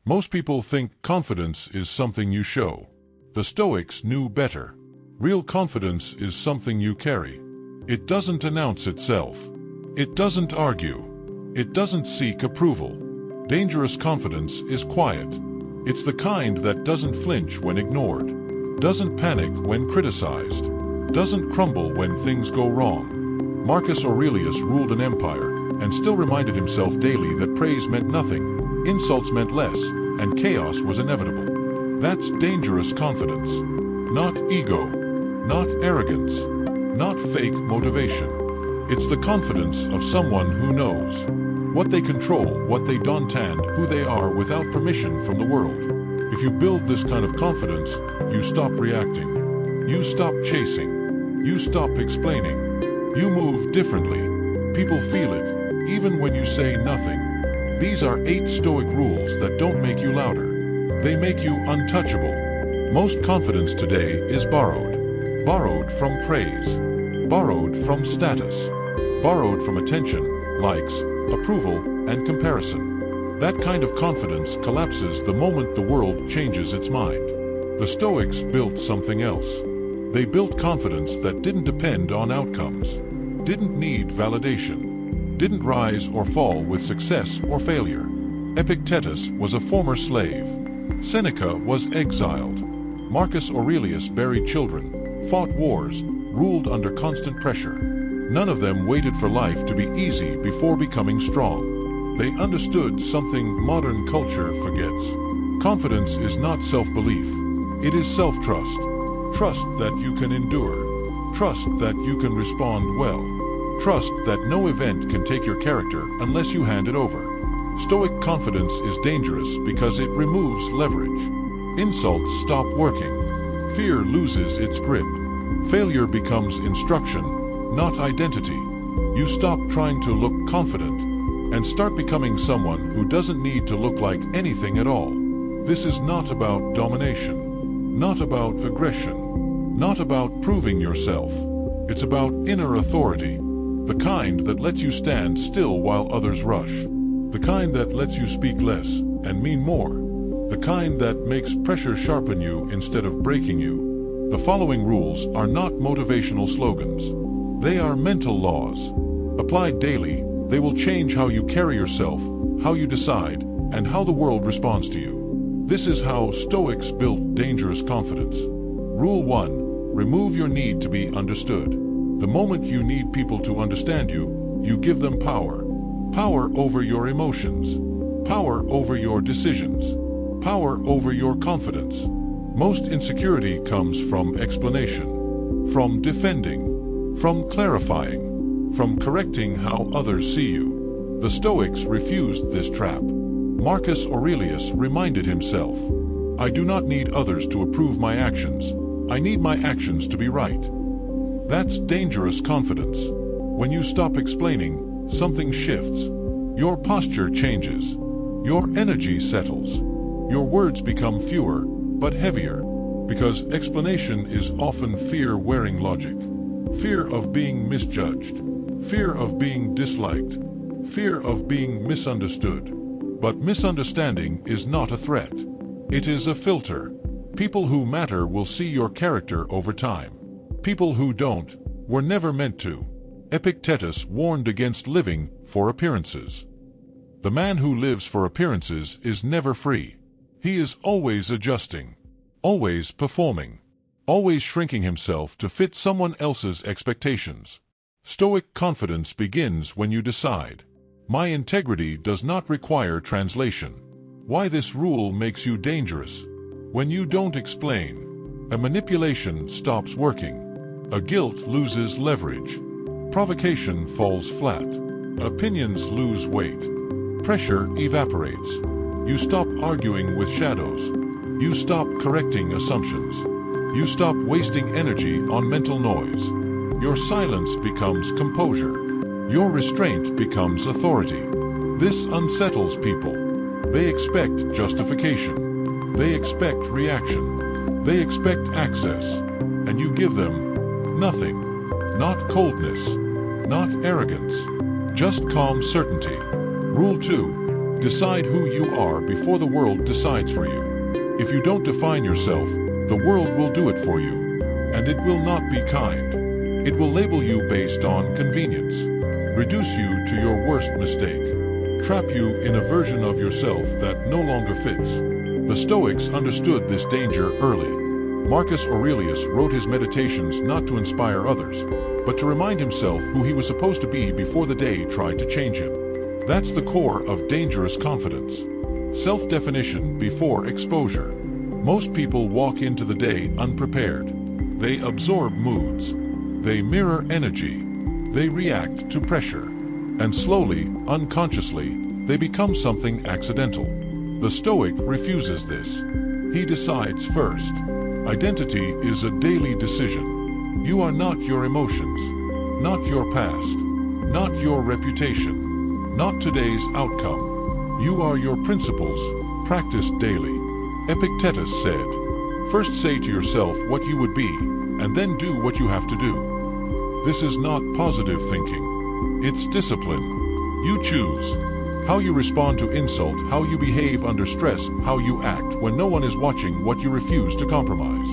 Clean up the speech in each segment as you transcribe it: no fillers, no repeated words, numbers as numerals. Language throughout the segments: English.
Most people think confidence is something you show. The Stoics knew better. Real confidence is something you carry. It doesn't announce itself. It doesn't argue. It doesn't seek approval. Dangerous confidence is quiet. It's the kind that doesn't flinch when ignored, doesn't panic when criticized, doesn't crumble when things go wrong. Marcus Aurelius ruled an empire and still reminded himself daily that praise meant nothing, insults meant less, and chaos was inevitable. That's dangerous confidence. Not ego, not arrogance, not fake motivation. It's the confidence of someone who knows what they control, what they don't, and who they are without permission from the world. If you build this kind of confidence, you stop reacting. You stop chasing. You stop explaining. You move differently. People feel it, even when you say nothing. These are 8 Stoic rules that don't make you louder. They make you untouchable. Most confidence today is borrowed. Borrowed from praise. Borrowed from status. Borrowed from attention, likes, approval, and comparison. That kind of confidence collapses the moment the world changes its mind. The Stoics built something else. They built confidence that didn't depend on outcomes, didn't need validation, didn't rise or fall with success or failure. Epictetus was a former slave. Seneca was exiled. Marcus Aurelius buried children, fought wars, ruled under constant pressure. None of them waited for life to be easy before becoming strong. They understood something modern culture forgets. Confidence is not self-belief. It is self-trust. Trust that you can endure. Trust that you can respond well. Trust that no event can take your character unless you hand it over. Stoic confidence is dangerous because it removes leverage. Insults stop working. Fear loses its grip. Failure becomes instruction, not identity. You stop trying to look confident and start becoming someone who doesn't need to look like anything at all. This is not about domination, not about aggression, not about proving yourself. It's about inner authority, the kind that lets you stand still while others rush, the kind that lets you speak less and mean more, the kind that makes pressure sharpen you instead of breaking you. The following rules are not motivational slogans. They are mental laws. Applied daily, they will change how you carry yourself, how you decide, and how the world responds to you. This is how Stoics built dangerous confidence. Rule 1. Remove your need to be understood. The moment you need people to understand you, you give them power. Power over your emotions. Power over your decisions. Power over your confidence. Most insecurity comes from explanation, from defending, from clarifying, from correcting how others see you. The Stoics refused this trap. Marcus Aurelius reminded himself, I do not need others to approve my actions. I need my actions to be right. That's dangerous confidence. When you stop explaining, something shifts. Your posture changes. Your energy settles. Your words become fewer, but heavier, because explanation is often fear wearing logic. Fear of being misjudged, fear of being disliked, fear of being misunderstood. But misunderstanding is not a threat. It is a filter. People who matter will see your character over time. People who don't were never meant to. Epictetus warned against living for appearances. The man who lives for appearances is never free. He is always adjusting, always performing, always shrinking himself to fit someone else's expectations. Stoic confidence begins when you decide, my integrity does not require translation. Why this rule makes you dangerous. When you don't explain, a manipulation stops working. A guilt loses leverage. Provocation falls flat. Opinions lose weight. Pressure evaporates. You stop arguing with shadows. You stop correcting assumptions. You stop wasting energy on mental noise. Your silence becomes composure. Your restraint becomes authority. This unsettles people. They expect justification. They expect reaction. They expect access. And you give them nothing. Not coldness. Not arrogance. Just calm certainty. Rule 2. Decide who you are before the world decides for you. If you don't define yourself, the world will do it for you. And it will not be kind. It will label you based on convenience, reduce you to your worst mistake, trap you in a version of yourself that no longer fits. The Stoics understood this danger early. Marcus Aurelius wrote his Meditations not to inspire others, but to remind himself who he was supposed to be before the day tried to change him. That's the core of dangerous confidence. Self-definition before exposure. Most people walk into the day unprepared. They absorb moods. They mirror energy. They react to pressure. And slowly, unconsciously, they become something accidental. The Stoic refuses this. He decides first. Identity is a daily decision. You are not your emotions, not your past, not your reputation, not today's outcome. You are your principles, practiced daily. Epictetus said, "First say to yourself what you would be, and then do what you have to do." This is not positive thinking. It's discipline. You choose how you respond to insult, how you behave under stress, how you act when no one is watching, what you refuse to compromise.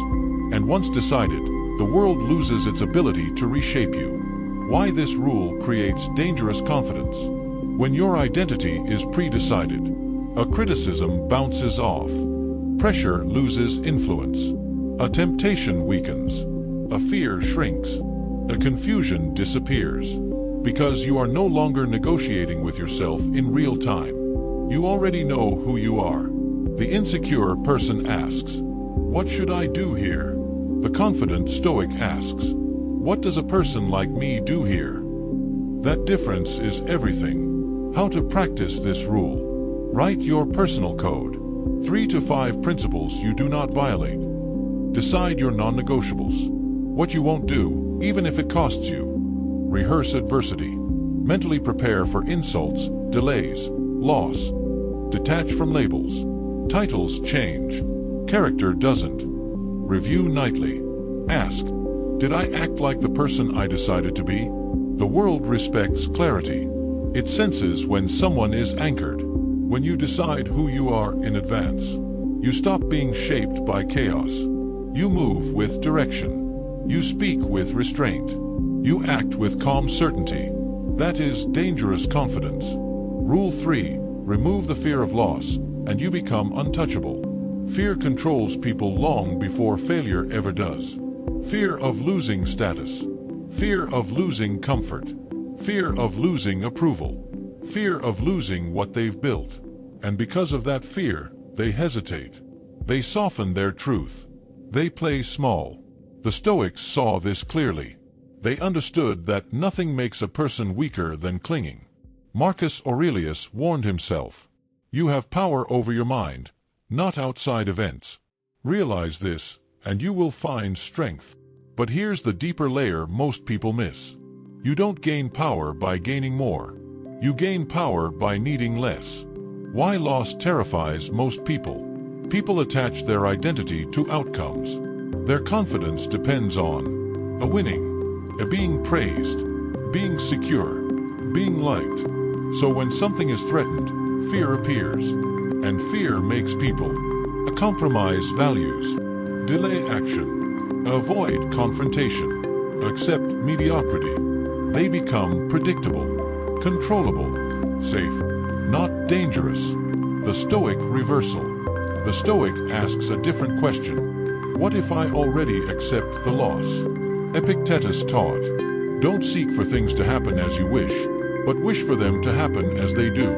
And once decided, the world loses its ability to reshape you. Why this rule creates dangerous confidence? When your identity is pre-decided, a criticism bounces off. Pressure loses influence. A temptation weakens. A fear shrinks. A confusion disappears. Because you are no longer negotiating with yourself in real time. You already know who you are. The insecure person asks, "What should I do here?" The confident Stoic asks, "What does a person like me do here?" That difference is everything. How to practice this rule. Write your personal code. 3 to 5 principles you do not violate. Decide your non-negotiables. What you won't do, even if it costs you. Rehearse adversity. Mentally prepare for insults, delays, loss. Detach from labels. Titles change. Character doesn't. Review nightly. Ask, did I act like the person I decided to be? The world respects clarity. It senses when someone is anchored. When you decide who you are in advance, you stop being shaped by chaos. You move with direction. You speak with restraint. You act with calm certainty. That is dangerous confidence. Rule 3. Remove the fear of loss, and you become untouchable. Fear controls people long before failure ever does. Fear of losing status. Fear of losing comfort. Fear of losing approval. Fear of losing what they've built. And because of that fear, they hesitate. They soften their truth. They play small. The Stoics saw this clearly. They understood that nothing makes a person weaker than clinging. Marcus Aurelius warned himself, "You have power over your mind, not outside events. Realize this, and you will find strength." But here's the deeper layer most people miss. You don't gain power by gaining more. You gain power by needing less. Why loss terrifies most people? People attach their identity to outcomes. Their confidence depends on a winning, a being praised, being secure, being liked. So when something is threatened, fear appears. And fear makes people compromise values, delay action, avoid confrontation, accept mediocrity. They become predictable, controllable, safe, not dangerous. The Stoic reversal. The Stoic asks a different question. What if I already accept the loss? Epictetus taught, don't seek for things to happen as you wish, but wish for them to happen as they do.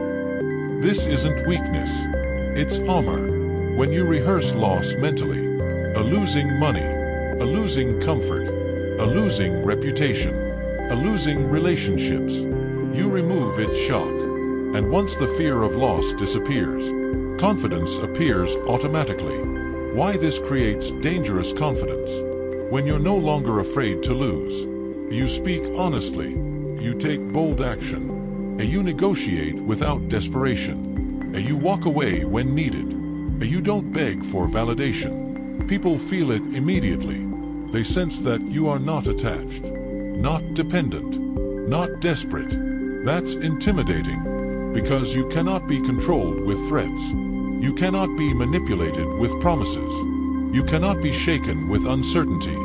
This isn't weakness, it's armor. When you rehearse loss mentally, a losing money, a losing comfort, a losing reputation, a losing relationships, you remove its shock. And once the fear of loss disappears, confidence appears automatically. Why this creates dangerous confidence? When you're no longer afraid to lose, you speak honestly, you take bold action, and you negotiate without desperation, and you walk away when needed, and you don't beg for validation. People feel it immediately. They sense that you are not attached, not dependent, not desperate. That's intimidating. because you cannot be controlled with threats. You cannot be manipulated with promises. You cannot be shaken with uncertainty.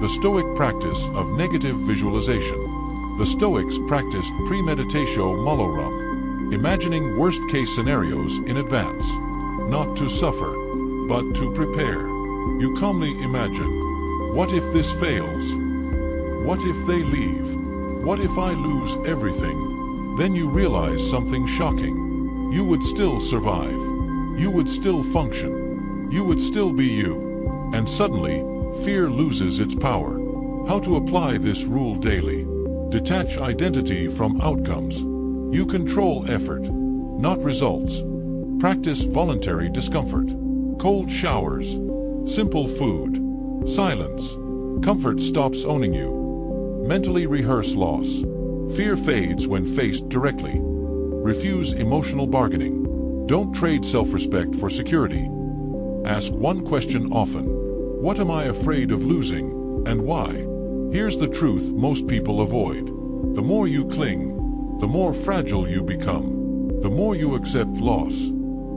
The Stoic practice of negative visualization. The Stoics practiced premeditatio malorum, imagining worst-case scenarios in advance, not to suffer, but to prepare. You calmly imagine, what if this fails? What if they leave? What if I lose everything? Then you realize something shocking. You would still survive. You would still function. You would still be you. And suddenly, fear loses its power. How to apply this rule daily? Detach identity from outcomes. You control effort, not results. Practice voluntary discomfort. Cold showers, simple food, silence. Comfort stops owning you. Mentally rehearse loss. Fear fades when faced directly. Refuse emotional bargaining. Don't trade self-respect for security. Ask one question often. What am I afraid of losing, and why? Here's the truth most people avoid. The more you cling, the more fragile you become. The more you accept loss,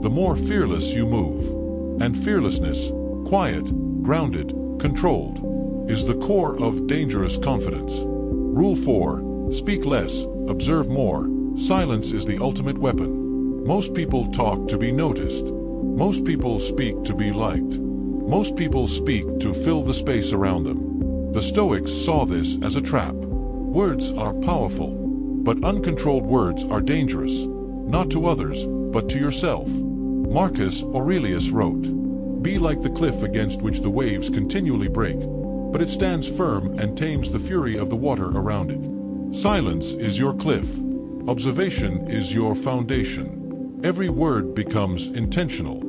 the more fearless you move. And fearlessness, quiet, grounded, controlled, is the core of dangerous confidence. Rule 4. Speak less, observe more. Silence is the ultimate weapon. Most people talk to be noticed. Most people speak to be liked. Most people speak to fill the space around them. The Stoics saw this as a trap. Words are powerful, but uncontrolled words are dangerous, not to others, but to yourself. Marcus Aurelius wrote, "Be like the cliff against which the waves continually break, but it stands firm and tames the fury of the water around it." Silence is your cliff. Observation is your foundation. Every word becomes intentional.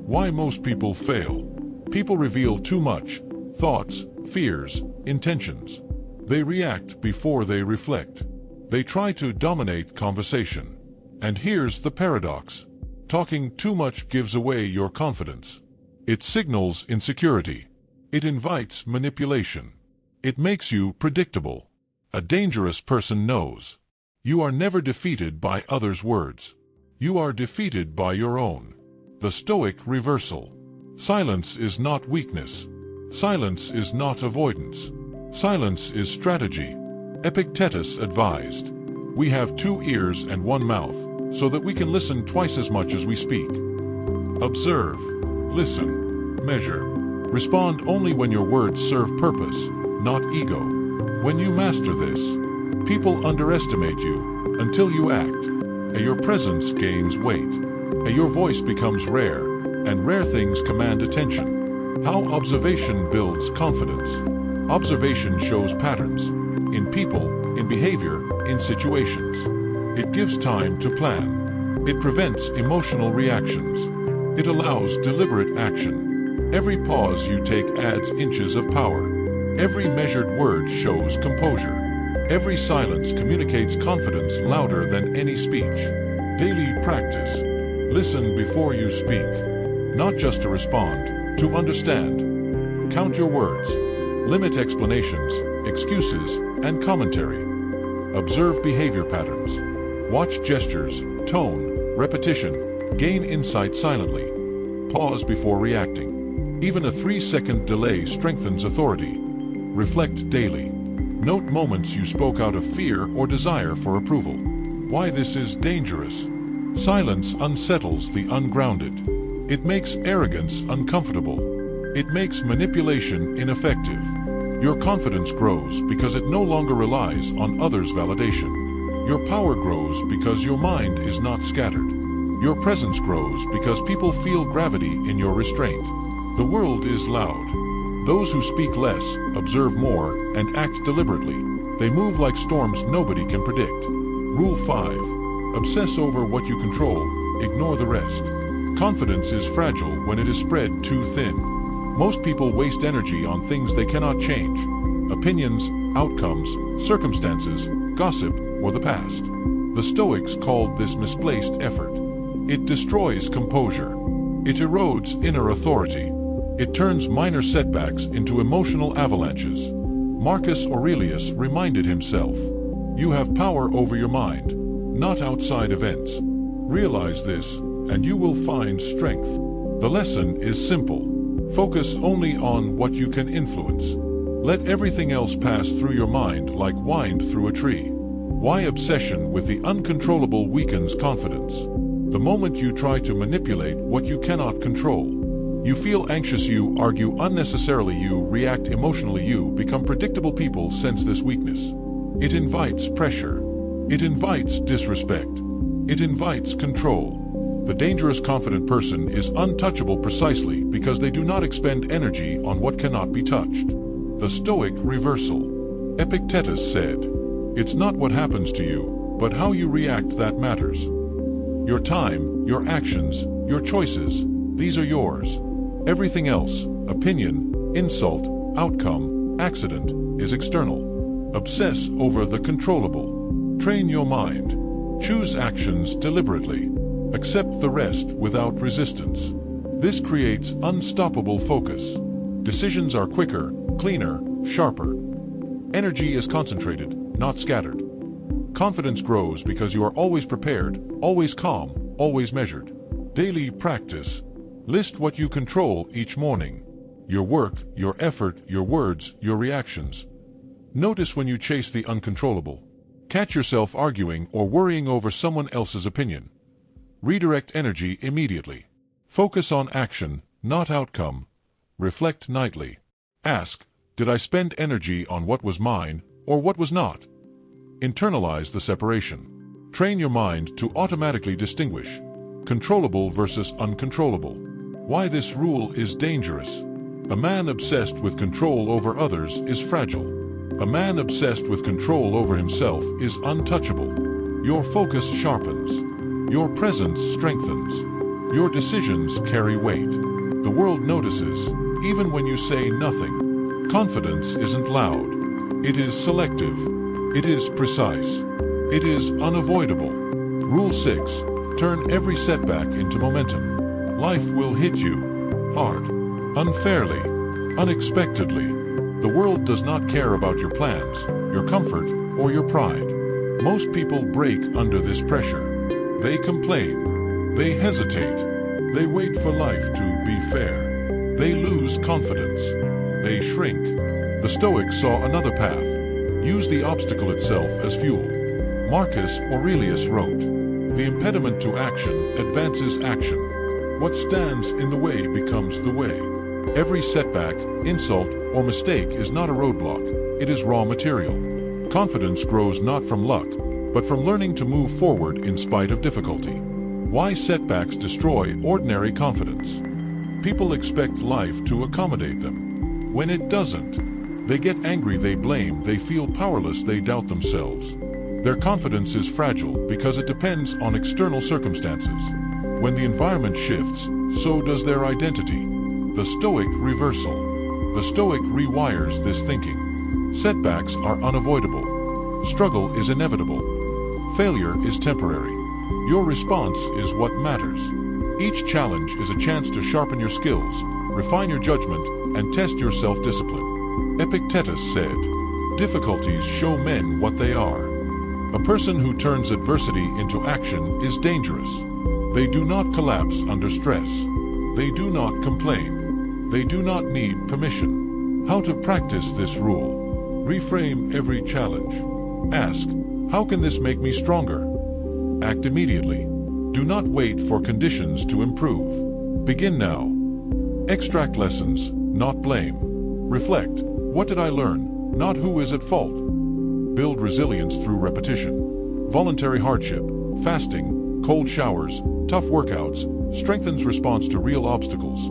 Why most people fail? People reveal too much: thoughts, fears, intentions. They react before they reflect. They try to dominate conversation. And here's the paradox. Talking too much gives away your confidence. It signals insecurity. It invites manipulation. It makes you predictable. A dangerous person knows. You are never defeated by others' words. You are defeated by your own. The Stoic reversal. Silence is not weakness. Silence is not avoidance. Silence is strategy. Epictetus advised, "We have 2 ears and 1 mouth, so that we can listen twice as much as we speak." Observe, listen, measure. Respond only when your words serve purpose, not ego. When you master this, people underestimate you until you act. Your presence gains weight. Your voice becomes rare, and rare things command attention. How observation builds confidence. Observation shows patterns in people, in behavior, in situations. It gives time to plan. It prevents emotional reactions. It allows deliberate action. Every pause you take adds inches of power. Every measured word shows composure. Every silence communicates confidence louder than any speech. Daily practice. Listen before you speak. Not just to respond, to understand. Count your words. Limit explanations, excuses, and commentary. Observe behavior patterns. Watch gestures, tone, repetition. Gain insight silently. Pause before reacting. Even a 3-second delay strengthens authority. Reflect daily. Note moments you spoke out of fear or desire for approval. Why this is dangerous. Silence unsettles the ungrounded. It makes arrogance uncomfortable. It makes manipulation ineffective. Your confidence grows because it no longer relies on others' validation. Your power grows because your mind is not scattered. Your presence grows because people feel gravity in your restraint. The world is loud. Those who speak less, observe more, and act deliberately. They move like storms nobody can predict. Rule 5. Obsess over what you control, ignore the rest. Confidence is fragile when it is spread too thin. Most people waste energy on things they cannot change. Opinions, outcomes, circumstances, gossip, or the past. The Stoics called this misplaced effort. It destroys composure. It erodes inner authority. It turns minor setbacks into emotional avalanches. Marcus Aurelius reminded himself, "You have power over your mind, not outside events. Realize this, and you will find strength. The lesson is simple. Focus only on what you can influence. Let everything else pass through your mind like wind through a tree. Why obsession with the uncontrollable weakens confidence? The moment you try to manipulate what you cannot control, you feel anxious, you argue unnecessarily, you react emotionally, you become predictable. People sense this weakness. It invites pressure. It invites disrespect. It invites control. The dangerous confident person is untouchable precisely because they do not expend energy on what cannot be touched. The Stoic reversal. Epictetus said, "It's not what happens to you, but how you react that matters." Your time, your actions, your choices, these are yours. Everything else, opinion, insult, outcome, accident, is external. Obsess over the controllable. Train your mind. Choose actions deliberately. Accept the rest without resistance. This creates unstoppable focus. Decisions are quicker, cleaner, sharper. Energy is concentrated, not scattered. Confidence grows because you are always prepared, always calm, always measured. Daily practice. List what you control each morning. Your work, your effort, your words, your reactions. Notice when you chase the uncontrollable. Catch yourself arguing or worrying over someone else's opinion. Redirect energy immediately. Focus on action, not outcome. Reflect nightly. Ask, did I spend energy on what was mine or what was not? Internalize the separation. Train your mind to automatically distinguish controllable versus uncontrollable. Why this rule is dangerous. A man obsessed with control over others is fragile. A man obsessed with control over himself is untouchable. Your focus sharpens. Your presence strengthens. Your decisions carry weight. The world notices, even when you say nothing. Confidence isn't loud. It is selective. It is precise. It is unavoidable. Rule 6. Turn every setback into momentum. Life will hit you hard, unfairly, unexpectedly. The world does not care about your plans, your comfort, or your pride. Most people break under this pressure. They complain. They hesitate. They wait for life to be fair. They lose confidence. They shrink. The Stoics saw another path. Use the obstacle itself as fuel. Marcus Aurelius wrote, "The impediment to action advances action. What stands in the way becomes the way." Every setback, insult, or mistake is not a roadblock. It is raw material. Confidence grows not from luck, but from learning to move forward in spite of difficulty. Why setbacks destroy ordinary confidence. People expect life to accommodate them. When it doesn't, they get angry, they blame, they feel powerless, they doubt themselves. Their confidence is fragile because it depends on external circumstances. When the environment shifts, so does their identity. The Stoic reversal. The Stoic rewires this thinking. Setbacks are unavoidable. Struggle is inevitable. Failure is temporary. Your response is what matters. Each challenge is a chance to sharpen your skills, refine your judgment, and test your self-discipline. Epictetus said, "Difficulties show men what they are." A person who turns adversity into action is dangerous. They do not collapse under stress. They do not complain. They do not need permission. How to practice this rule? Reframe every challenge. Ask, how can this make me stronger? Act immediately. Do not wait for conditions to improve. Begin now. Extract lessons, not blame. Reflect, what did I learn, not who is at fault. Build resilience through repetition. Voluntary hardship, fasting, cold showers, tough workouts, strengthens response to real obstacles.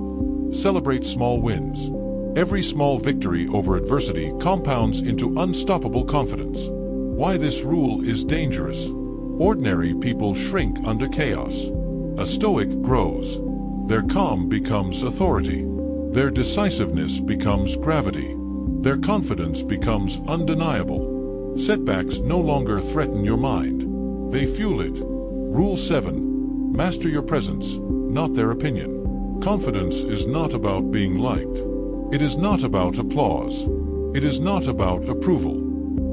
Celebrate small wins. Every small victory over adversity compounds into unstoppable confidence. Why this rule is dangerous. Ordinary people shrink under chaos. A Stoic grows. Their calm becomes authority. Their decisiveness becomes gravity. Their confidence becomes undeniable. Setbacks no longer threaten your mind. They fuel it. Rule 7. Master your presence, not their opinion. Confidence is not about being liked. It is not about applause. It is not about approval.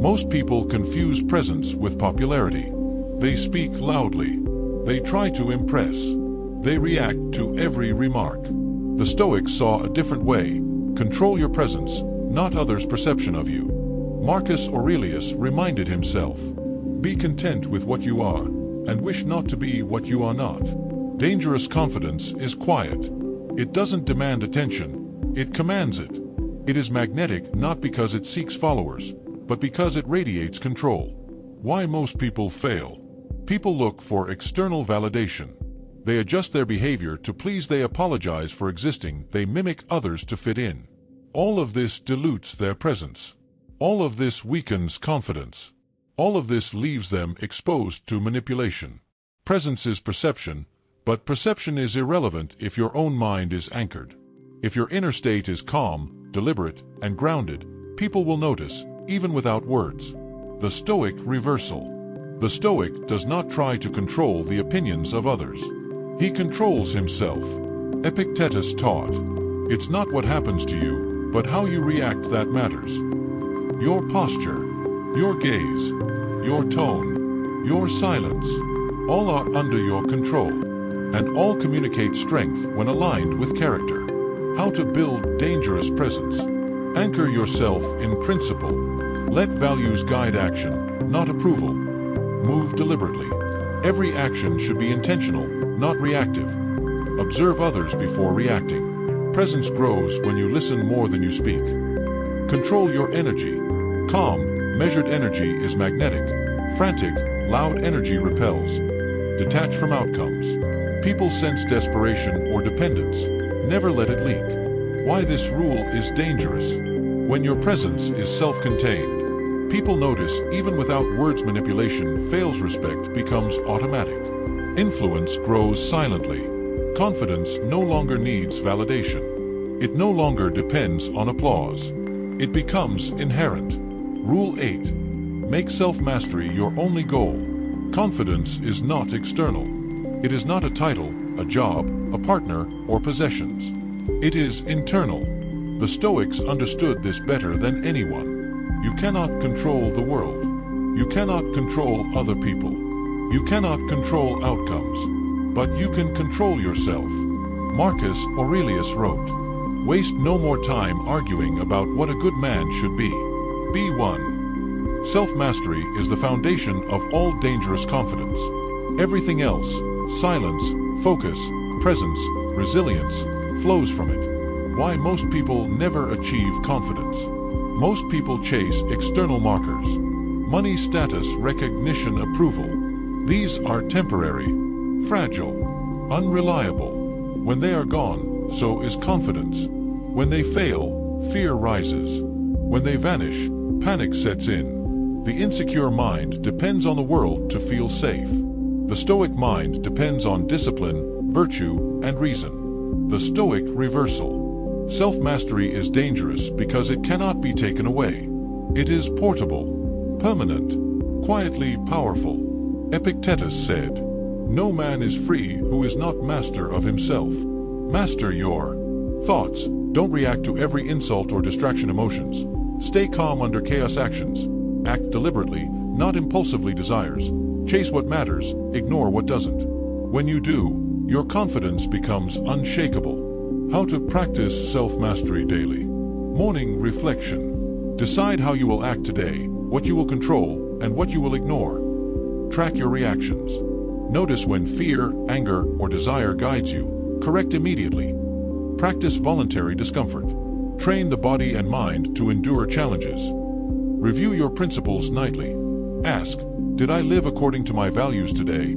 Most people confuse presence with popularity. They speak loudly. They try to impress. They react to every remark. The Stoics saw a different way. Control your presence, not others' perception of you. Marcus Aurelius reminded himself, be content with what you are, and wish not to be what you are not. Dangerous confidence is quiet. It doesn't demand attention, it commands it. It is magnetic not because it seeks followers, but because it radiates control. Why most people fail? People look for external validation. They adjust their behavior to please, they apologize for existing, they mimic others to fit in. All of this dilutes their presence. All of this weakens confidence. All of this leaves them exposed to manipulation. Presence is perception, but perception is irrelevant if your own mind is anchored. If your inner state is calm, deliberate, and grounded, people will notice, even without words. The Stoic reversal. The Stoic does not try to control the opinions of others. He controls himself. Epictetus taught, it's not what happens to you, but how you react that matters. Your posture, your gaze, your tone, your silence, all are under your control, and all communicate strength when aligned with character. How to build dangerous presence. Anchor yourself in principle. Let values guide action, not approval. Move deliberately. Every action should be intentional, not reactive. Observe others before reacting. Presence grows when you listen more than you speak. Control your energy. Calm, measured energy is magnetic. Frantic, loud energy repels. Detach from outcomes. People sense desperation or dependence. Never let it leak. Why this rule is dangerous. When your presence is self-contained, people notice even without words. Manipulation fails, respect becomes automatic. Influence grows silently. Confidence no longer needs validation. It no longer depends on applause. It becomes inherent. Rule 8. Make self-mastery your only goal. Confidence is not external. It is not a title, a job, a partner, or possessions. It is internal. The Stoics understood this better than anyone. You cannot control the world. You cannot control other people. You cannot control outcomes. But you can control yourself. Marcus Aurelius wrote, waste no more time arguing about what a good man should be. Be one. Self-mastery is the foundation of all dangerous confidence. Everything else, silence, focus, presence, resilience, flows from it. Why most people never achieve confidence. Most people chase external markers. Money, status, recognition, approval. These are temporary, fragile, unreliable. When they are gone, so is confidence. When they fail, fear rises. When they vanish, panic sets in. The insecure mind depends on the world to feel safe. The Stoic mind depends on discipline, virtue, and reason. The Stoic reversal. Self-mastery is dangerous because it cannot be taken away. It is portable, permanent, quietly powerful. Epictetus said, no man is free who is not master of himself. Master your thoughts. Don't react to every insult or distraction. Emotions. Stay calm under chaos. Actions. Act deliberately, not impulsively. Desires. Chase what matters, ignore what doesn't. When you do, your confidence becomes unshakable. How to practice self-mastery daily. Morning reflection. Decide how you will act today, what you will control, and what you will ignore. Track your reactions. Notice when fear, anger, or desire guides you. Correct immediately. Practice voluntary discomfort. Train the body and mind to endure challenges. Review your principles nightly. Ask, did I live according to my values today?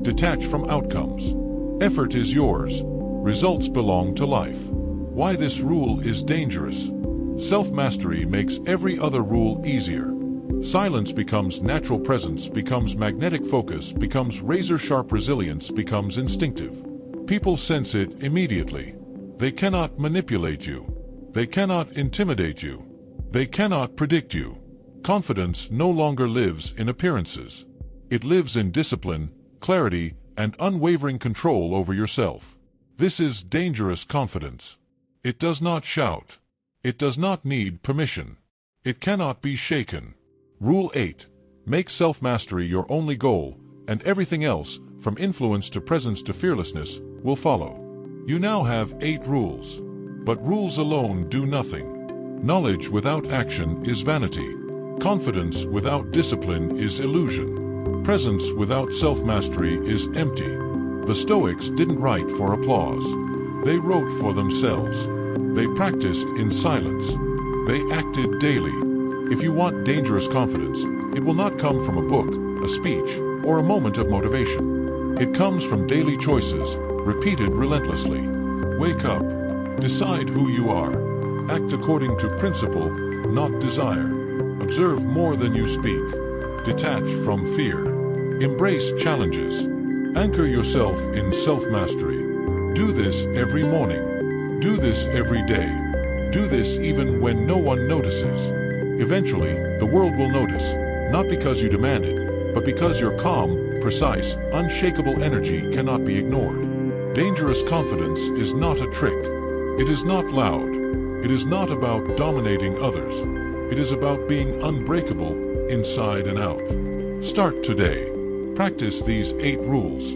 Detach from outcomes. Effort is yours. Results belong to life. Why this rule is dangerous. Self-mastery makes every other rule easier. Silence becomes natural. Presence becomes magnetic. Focus becomes razor-sharp. Resilience becomes instinctive. People sense it immediately. They cannot manipulate you. They cannot intimidate you. They cannot predict you. Confidence no longer lives in appearances. It lives in discipline, clarity, and unwavering control over yourself. This is dangerous confidence. It does not shout. It does not need permission. It cannot be shaken. Rule 8. Make self-mastery your only goal, and everything else from influence to presence to fearlessness, will follow. You now have 8 rules. But rules alone do nothing. Knowledge without action is vanity. Confidence without discipline is illusion. Presence without self-mastery is empty. The Stoics didn't write for applause. They wrote for themselves. They practiced in silence. They acted daily. If you want dangerous confidence, it will not come from a book, a speech, or a moment of motivation. It comes from daily choices, repeated relentlessly. Wake up. Decide who you are. Act according to principle, not desire. Observe more than you speak. Detach from fear. Embrace challenges. Anchor yourself in self-mastery. Do this every morning. Do this every day. Do this even when no one notices. Eventually, the world will notice, not because you demand it, but because your calm, precise, unshakable energy cannot be ignored. Dangerous confidence is not a trick. It is not loud. It is not about dominating others. It is about being unbreakable inside and out. Start today. Practice these 8 rules.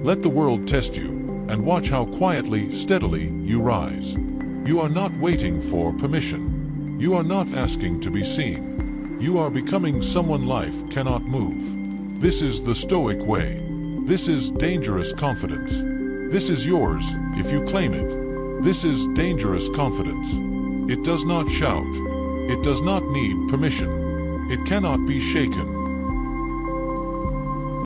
Let the world test you, and watch how quietly, steadily you rise. You are not waiting for permission. You are not asking to be seen. You are becoming someone life cannot move. This is the Stoic way. This is dangerous confidence. This is yours if you claim it. This is dangerous confidence. It does not shout. It does not need permission. It cannot be shaken.